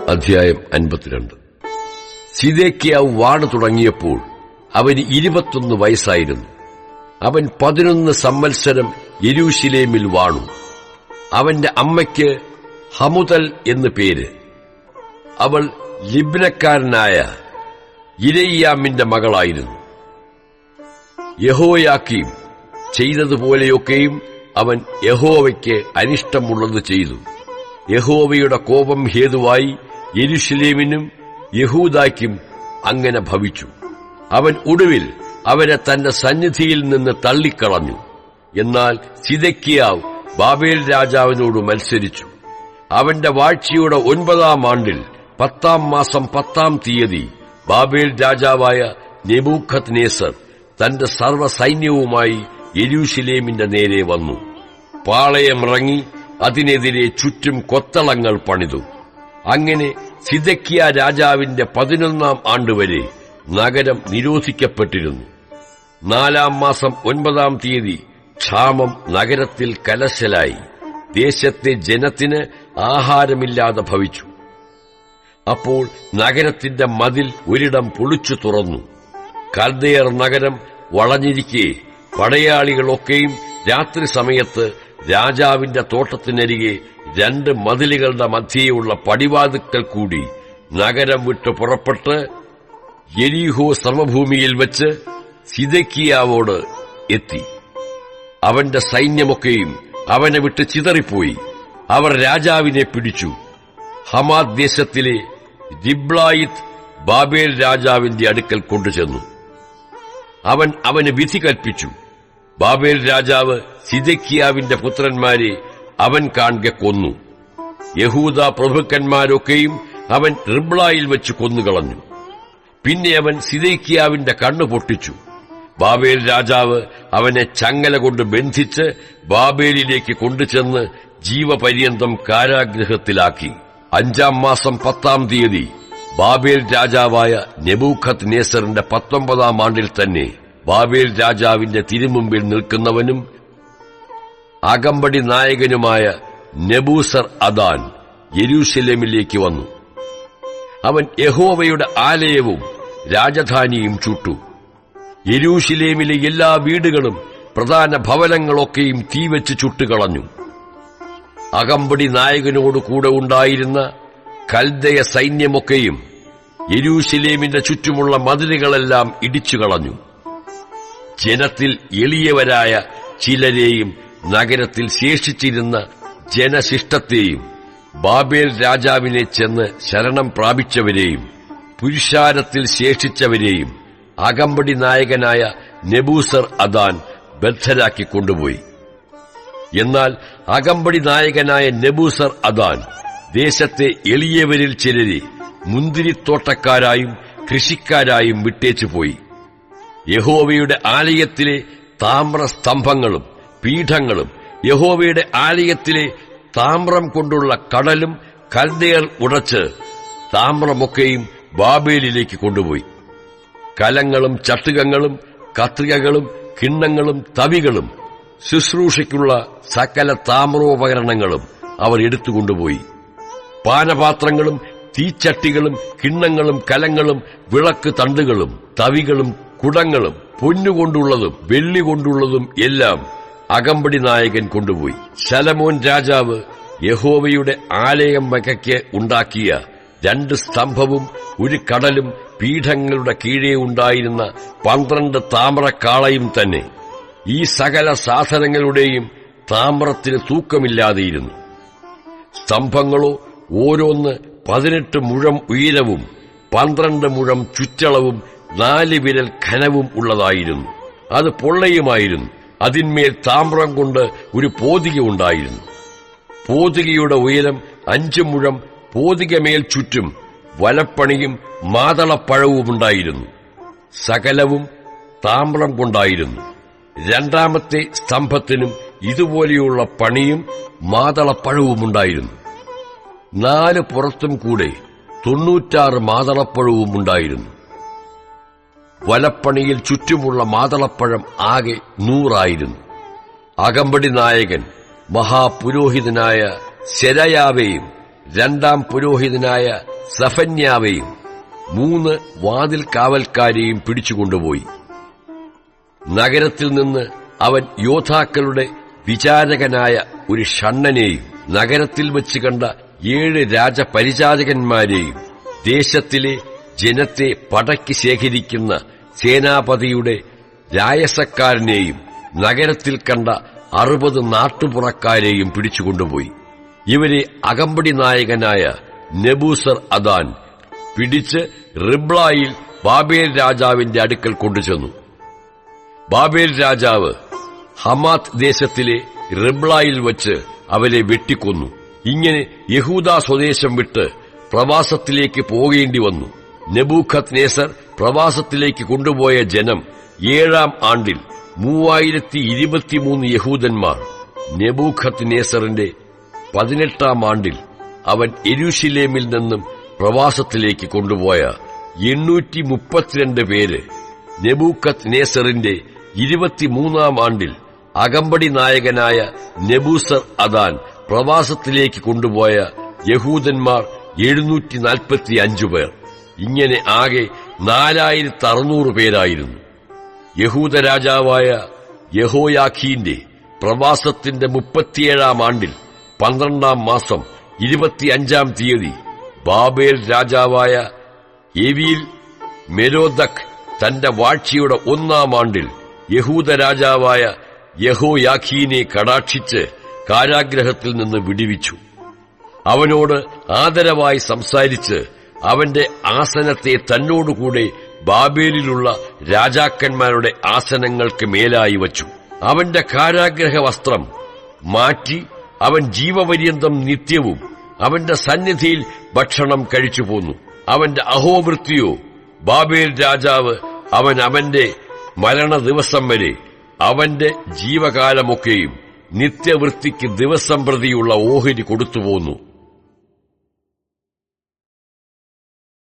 അധ്യായം 52. സിദെക്കീയാവ് വാണു തുടങ്ങിയപ്പോൾ അവന് 21 വയസ്സായിരുന്നു. അവൻ 11 സംവത്സരം യെരൂശലേമിൽ വാണു. അവന്റെ അമ്മയ്ക്ക് ഹമുതൽ എന്നു പേര്. അവൾ ലിബ്നക്കാരനായ യിരെയ്യാമിന്റെ മകളായിരുന്നു. യെഹോയാക്കീം ചെയ്തതുപോലെയൊക്കെയും അവൻ യഹോവയ്ക്ക് അനിഷ്ടമുള്ളത് ചെയ്തു. യഹോവയുടെ കോപം ഹേതുവായി യെരൂശലേമിനും യഹൂദായ്ക്കും അങ്ങനെ ഭവിച്ചു. അവൻ ഒടുവിൽ അവരെ തന്റെ സന്നിധിയിൽ നിന്ന് തള്ളിക്കളഞ്ഞു. എന്നാൽ സിദെക്കീയാവ് ബാബേൽ രാജാവിനോട് മത്സരിച്ചു. അവന്റെ വാഴ്ചയുടെ 9-ാം ആണ്ടിൽ 10-ാം മാസം 10-ാം തീയതി ബാബേൽ രാജാവായ നെബൂഖദ്നേസർ തന്റെ സർവ്വസൈന്യവുമായി യെരൂശലേമിന്റെ നേരെ വന്നു. പാളയമിറങ്ങി അതിനെതിരെ ചുറ്റും കൊത്തളങ്ങൾ പണിതു. അങ്ങനെ സിദെക്കീയാ രാജാവിന്റെ 11-ാം ആണ്ടുവരെ നഗരം നിരോധിക്കപ്പെട്ടിരുന്നു. 4-ാം മാസം 9-ാം തീയതി ക്ഷാമം നഗരത്തിൽ കലശലായി. ദേശത്തെ ജനത്തിന് ആഹാരമില്ലാതെ ഭവിച്ചു. അപ്പോൾ നഗരത്തിന്റെ മതിൽ ഒരിടം പൊളിച്ചു തുറന്നു. കൽദയർ നഗരം വളഞ്ഞിരിക്കെ പടയാളികളൊക്കെയും രാത്രി സമയത്ത് രാജാവിന്റെ തോട്ടത്തിനരികെ 2 മതിലുകളുടെ മധ്യേയുള്ള പടിവാതിൽക്കൽ കൂടി നഗരം വിട്ട് പുറപ്പെട്ട് യെരിഹോ സമഭൂമിയിൽ വെച്ച് സിദെക്കീയാവോട് എത്തി. അവന്റെ സൈന്യമൊക്കെയും അവനെ വിട്ട് ചിതറിപ്പോയി. അവർ രാജാവിനെ പിടിച്ചു ഹമാത്ത് ദേശത്തിലെ രിബ്ലായിത്ത് ബാബേൽ രാജാവിന്റെ അടുക്കൽ കൊണ്ടുചെന്നു. അവൻ അവന് വിധി കൽപ്പിച്ചു. ബാബേൽ രാജാവ് സിദെക്കീയാവിന്റെ പുത്രന്മാരെ അവൻ കാൺകെ കൊന്നു. യഹൂദ പ്രഭുക്കന്മാരൊക്കെയും അവൻ റിബ്ലായിൽ വെച്ച് കൊന്നുകളഞ്ഞു. പിന്നെ അവൻ സിദെക്കീയാവിന്റെ കണ്ണു പൊട്ടിച്ചു. ബാബേൽ രാജാവ് അവനെ ചങ്ങല കൊണ്ട് ബന്ധിച്ച് ബാബേലിലേക്ക് കൊണ്ടുചെന്ന് ജീവപര്യന്തം കാരാഗൃഹത്തിലാക്കി. 5-ാം മാസം 10-ാം തീയതി ബാബേൽ രാജാവായ നെബൂഖദ്നേസറിന്റെ 19-ാം ആണ്ടിൽ തന്നെ ബാബേൽ രാജാവിന്റെ തിരുമുമ്പിൽ നിൽക്കുന്നവനും അകമ്പടി നായകനുമായ നെബൂസർ അദാൻ യെരൂശലേമിലേക്ക് വന്നു. അവൻ യഹോവയുടെ ആലയവും രാജധാനിയും ചുട്ടു. യെരൂശലേമിലെ എല്ലാ വീടുകളും പ്രധാന ഭവനങ്ങളൊക്കെയും തീവെച്ച് ചുട്ടുകളഞ്ഞു. അകമ്പടി നായകനോട് കൂടെ ഉണ്ടായിരുന്ന കൽദയ സൈന്യമൊക്കെയും യെരൂശലേമിന്റെ ചുറ്റുമുള്ള മതിലുകളെല്ലാം ഇടിച്ചുകളഞ്ഞു. ജനത്തിൽ എളിയവരായ ചിലരെയും നഗരത്തിൽ ശേഷിച്ചിരുന്ന ജനശിഷ്ടത്തെയും ബാബേൽ രാജാവിനെ ചെന്ന് ശരണം പ്രാപിച്ചവരെയും പുരുഷാരത്തിൽ ശേഷിച്ചവരെയും അകമ്പടി നായകനായ നെബൂസർ അദാൻ ബദ്ധരാക്കി കൊണ്ടുപോയി. എന്നാൽ അകമ്പടി നായകനായ നെബൂസർ അദാൻ ദേശത്തെ എളിയവരിൽ ചിലരെ മുന്തിരിത്തോട്ടക്കാരായും കൃഷിക്കാരായും വിട്ടേച്ചുപോയി. യഹോവയുടെ ആലയത്തിലെ താമ്രസ്തംഭങ്ങളും പീഠങ്ങളും യഹോവയുടെ ആലയത്തിലെ താമ്രം കൊണ്ടുള്ള കടലും കൽദയർ ഉടച്ച് താമ്രമൊക്കെയും ബാബേലിലേക്ക് കൊണ്ടുപോയി. കലങ്ങളും ചട്ടുകങ്ങളും കത്രികകളും കിണ്ണങ്ങളും തവികളും ശുശ്രൂഷയ്ക്കുള്ള സകല താമ്രോപകരണങ്ങളും അവർ എടുത്തുകൊണ്ടുപോയി. പാനപാത്രങ്ങളും തീച്ചട്ടികളും കിണ്ണങ്ങളും കലങ്ങളും വിളക്ക് തണ്ടുകളും തവികളും കുടങ്ങളും പൊന്നുകൊണ്ടുള്ളതും വെള്ളി കൊണ്ടുള്ളതും എല്ലാം അകമ്പടി നായകൻ കൊണ്ടുപോയി. ശലോമോൻ രാജാവ് യഹോവയുടെ ആലയം വകയ്ക്ക് ഉണ്ടാക്കിയ 2 സ്തംഭവും 1 കടലും പീഠങ്ങളുടെ കീഴേ ഉണ്ടായിരുന്ന 12 താമ്രക്കാളയും തന്നെ. ഈ സകല സാധനങ്ങളുടെയും താമ്രത്തിന് തൂക്കമില്ലാതെയിരുന്നു. സ്തംഭങ്ങളോ ഓരോന്ന് 18 മുഴം ഉയരവും 12 മുഴം ചുറ്റളവും 4 വിരൽ ഘനവും ഉള്ളതായിരുന്നു. അത് പൊള്ളയുമായിരുന്നു. അതിന്മേൽ താമ്രം കൊണ്ട് ഒരു പോതിക ഉണ്ടായിരുന്നു. പോതികയുടെ ഉയരം 5 മുഴം. പോതികമേൽ ചുറ്റും വലപ്പണിയും മാതളപ്പഴവുമുണ്ടായിരുന്നു. സകലവും താമ്രം കൊണ്ടായിരുന്നു. 2-ാമത്തെ സ്തംഭത്തിനും ഇതുപോലെയുള്ള പണിയും മാതളപ്പഴവുമുണ്ടായിരുന്നു. 4 പുറത്തും കൂടെ 96 മാതളപ്പഴവും ഉണ്ടായിരുന്നു. വലപ്പണിയിൽ ചുറ്റുമുള്ള മാതളപ്പഴം ആകെ 100 ആയിരുന്നു. അകമ്പടി നായകൻ മഹാപുരോഹിതനായ ശെരായാവെയും 2-ാം പുരോഹിതനായ സഫന്യാവെയും 3 വാതിൽ കാവൽക്കാരെയും പിടിച്ചുകൊണ്ടുപോയി. നഗരത്തിൽ നിന്ന് അവൻ യോദ്ധാക്കളുടെ വിചാരകനായ ഒരു ഷണ്ഡനെയും നഗരത്തിൽ വെച്ച് കണ്ട 7 രാജപരിചാരകന്മാരെയും ദേശത്തിലെ ജനത്തെ പടയ്ക്ക് ശേഖരിക്കുന്ന സേനാപതിയുടെ രായസക്കാരനെയും നഗരത്തിൽ കണ്ട 60 നാട്ടുപുറക്കാരെയും പിടിച്ചുകൊണ്ടുപോയി. ഇവരെ അകമ്പടി നായകനായ നെബൂസർ അദാൻ പിടിച്ച് റിബ്ലായിൽ ബാബേൽ രാജാവിന്റെ അടുക്കൽ കൊണ്ടുചെന്നു. ബാബേൽ രാജാവ് ഹമാത്ത് ദേശത്തിലെ റിബ്ലായിൽ വച്ച് അവരെ വെട്ടിക്കൊന്നു. ഇങ്ങനെ യഹൂദാ സ്വദേശം വിട്ട് പ്രവാസത്തിലേക്ക് പോകേണ്ടി വന്നു. നെബൂഖദ്നേസർ പ്രവാസത്തിലേക്ക് കൊണ്ടുപോയ ജനം 7-ാം ആണ്ടിൽ 3023 യഹൂദന്മാർ. നെബൂഖദ്നേസറിന്റെ 18-ാം ആണ്ടിൽ അവൻ യെരൂശലേമിൽ നിന്നും പ്രവാസത്തിലേക്ക് കൊണ്ടുപോയ 832 പേര്. നെബൂഖദ്നേസറിന്റെ 23-ാം ആണ്ടിൽ അകമ്പടി നായകനായ നെബൂസർ അദാൻ പ്രവാസത്തിലേക്ക് കൊണ്ടുപോയ യഹൂദന്മാർ 745 പേർ. ഇങ്ങനെ ആകെ 4600 പേരായിരുന്നു. യഹൂദ രാജാവായ യഹോയാഖീന്റെ പ്രവാസത്തിന്റെ 37-ാം ആണ്ടിൽ 12-ാം മാസം 25-ാം തീയതി ബാബേൽ രാജാവായ എവീൽ മെരോദക് തന്റെ വാഴ്ചയുടെ 1-ാം ആണ്ടിൽ യഹൂദ രാജാവായ യഹോയാഖീനെ കടാക്ഷിച്ച് കാരാഗ്രഹത്തിൽ നിന്ന് വിടുവിച്ചു. അവനോട് ആദരവായി സംസാരിച്ച് അവന്റെ ആസനത്തെ തന്നോടുകൂടെ ബാബേലിലുള്ള രാജാക്കന്മാരുടെ ആസനങ്ങൾക്ക് മേലായി വച്ചു. അവന്റെ കാരാഗ്രഹ വസ്ത്രം മാറ്റി അവൻ ജീവപര്യന്തം നിത്യവും അവന്റെ സന്നിധിയിൽ ഭക്ഷണം കഴിച്ചു പോന്നു. അവന്റെ അഹോവൃത്തിയോ ബാബേൽ രാജാവ് അവന്റെ മരണ ദിവസം വരെ അവന്റെ ജീവകാലമൊക്കെയും നിത്യവൃത്തിക്ക് ദിവസം പ്രതിയുള്ള ഓഹരി കൊടുത്തുപോന്നു.